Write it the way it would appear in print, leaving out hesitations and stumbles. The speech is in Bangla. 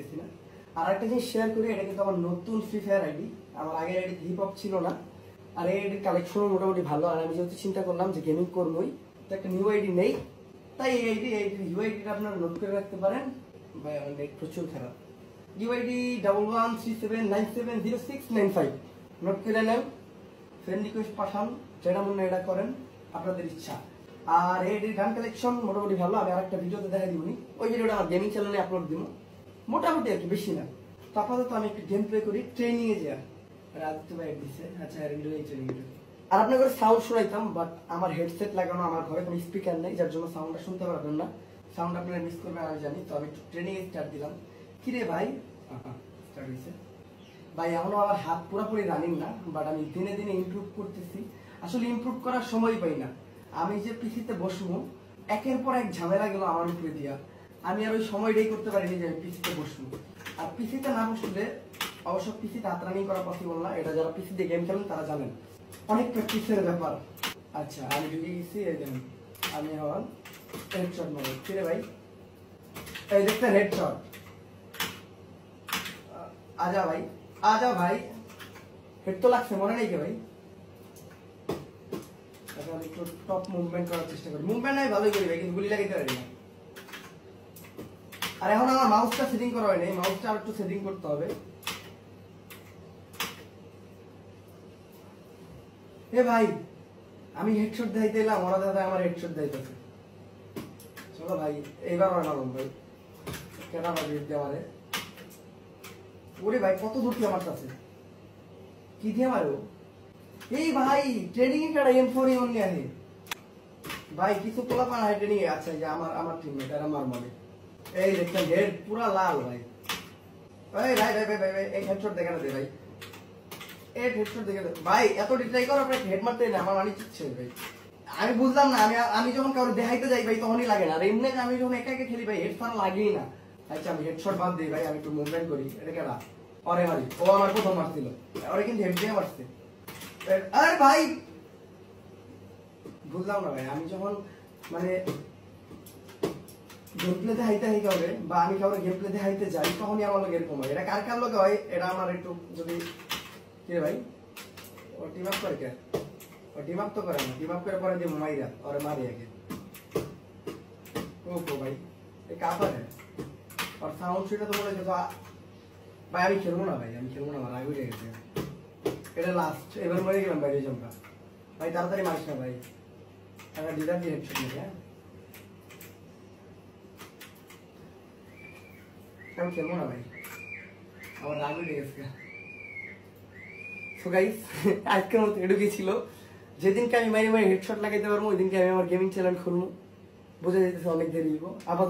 দেখতেছি না। আর একটা জিনিস শেয়ার করি, এটা কিন্তু আমার নতুন ফ্রি ফায়ার আইডি, আমার আগের আইডি হিপ হপ ছিল না। আর এই আইডির কালেকশন মোটামুটি ভালো। আর আমি যেহেতু চিন্তা করলাম যে গেমিং করবোই, তো একটা নিউ আইডি নেই, তাই এই আইডির ইউ আইডিটা আপনারা নোট করে রাখতে পারেন। ভাই আমার নেট প্রচুর খারাপ। ইউ আইডি 1137970695 নোট করে নেন, ফ্রেন্ড রিকোয়েস্ট পাঠান, যেটা মনে এটা করেন, আপনাদের ইচ্ছা। আর এর গান কালেকশন মোটামুটি ভালো। আমি আরেকটা ভিডিওতে দেখা দিবনি, ওই ভিডিওটা আমার গেমিং চ্যানেলে আপলোড দিব, মোটামুটি আর কি, বেশি না। তো আপাতত আমি একটু গেম প্লে করি, ট্রেনিং এ যাই। রাজত্ব ভাই দিচ্ছে, আচ্ছা ট্রেনিং। আর আপনাকে সাউন্ড শোনাইতাম, বাট আমার হেডসেট লাগানো, আমার ঘরে কোনো স্পিকার নেই, যার জন্য সাউন্ডটা শুনতে পারবেন না। সাউন্ড আপনারা মিস করবেন আমি জানি। তো আমি একটু ট্রেনিং এ স্টার্ট দিলাম। কিরে ভাই, স্টার্ট হয়েছে ভাই। এখনো আমার হাত পুরোপুরি রানিং না, বাট আমি দিনে দিনে ইমপ্রুভ করতেছি। আসলে ইমপ্রুভ করার সময় পাই না। আমি যে পিসিতে বসবো, একের পর এক ঝামেলা গেল আমার উপরে দিয়া, আমি আর ওই সময়টাই করতে পারিনি যে আমি পিসিতে বসবো। আর পিসিতে না বসলে অবশ্য পিসিতে হাত রানিং করা পসিবল না, এটা যারা পিসি দিয়ে গেম খেলেন তারা জানেন, অনেক প্র্যাকটিসের ব্যাপার। আচ্ছা আমি ঢুকে গেছি, এই দেখেন আমি হন হেডশট মারব। কিরে ভাই, এই দেখতেন হেডশট। আজা ভাই, আজা ভাই, হেড তো লাগছে, মনে নেই কে ভাই? এখন একটু টপ মুভমেন্ট করার চেষ্টা করি। মুভমেন্ট আমি ভালোই করি ভাই, কিন্তু গুলি লাগাইতে পারি না। আর এখন আমার মাউসটা সেটিং করা হয়নি, মাউসটা আর একটু সেটিং করতে হবে। এ ভাই, আমি হেডশট দেখাইতে এলাম, ওরা দাদা আমার হেডশট দেখাইতেছে। চলো ভাই, এইবার মারলাম ভাই, কেন ভাবি আমারে? ওরে ভাই, কত দূর কি আমার কাছে, কি দিয়ে মারো? এই ভাই ট্রেনিং এ কাটা M4 অনলি আছে ভাই, কিছু পোলা পানা ট্রেনিং এ আছে, যে আমার টিমমেট আর আমার মনে। এই দেখেন হেড পুরা লাল ভাই। এই ভাই ভাই ভাই ভাই, এই হেডশট দেখা দে ভাই, এই হেডশট দেখা দে ভাই। এত ডিট্রাই করো, আপনি হেড মারতে না, আমার মানি চিচ্ছে ভাই। আমি বুঝলাম না, আমি যখন কারো দেখাইতে যাই ভাই তখনই লাগে না, আর এমনি আমি যখন একা একা খেলি ভাই হেড ফার লাগেই না। আচ্ছা আমি হেডশট বাদ দিই ভাই, আমি একটু মুভমেন্ট করি। এটা কেডা? অরে মারি, ও আমার প্রথম মারছিল, ওরে কিন্তু হেড দিয়ে মারছে। আরে ভাই বুঝলাম না ভাই, আমি যখন মানে গেম প্লে দেখাইতে হবে, বা আমি কাউকে গেম প্লে দেখাইতে যাই, তখনই আমার লোক এরকম হয়। এটা কার কার লোক হয়, এটা আমার একটু যদি কে ভাই, ও টিম আপ করে কে? ও টিম আপ তো করে না, টিম আপ করে পরে দিয়ে মাইরা ওরে মারি আগে। ও ভাই এ কাপড় হ্যাঁ, আর সাউন্ড সেটা তো বলে যে ভাই আমি খেলবো না ভাই, আমি খেলবো না, আমার আগে উঠে গেছে। এটা লাস্ট, এবার মরে গেলাম ভাই রেজমটা। ভাই তাড়াতাড়ি মারিস না ভাই, একটা ডিজার দিয়ে হেডশট নিয়ে। হ্যাঁ আমি খেলবো না ভাই, আমার রাগ উঠে গেছে। সো গাইস, আজকের মতো এটুকুই ছিল। যেদিনকে আমি মারি হেডশট লাগাইতে পারবো, ওই দিনকে আমি আমার গেমিং চ্যানেল খুলবো। বুঝে যেতেছে অনেক দেরি হইব। আবার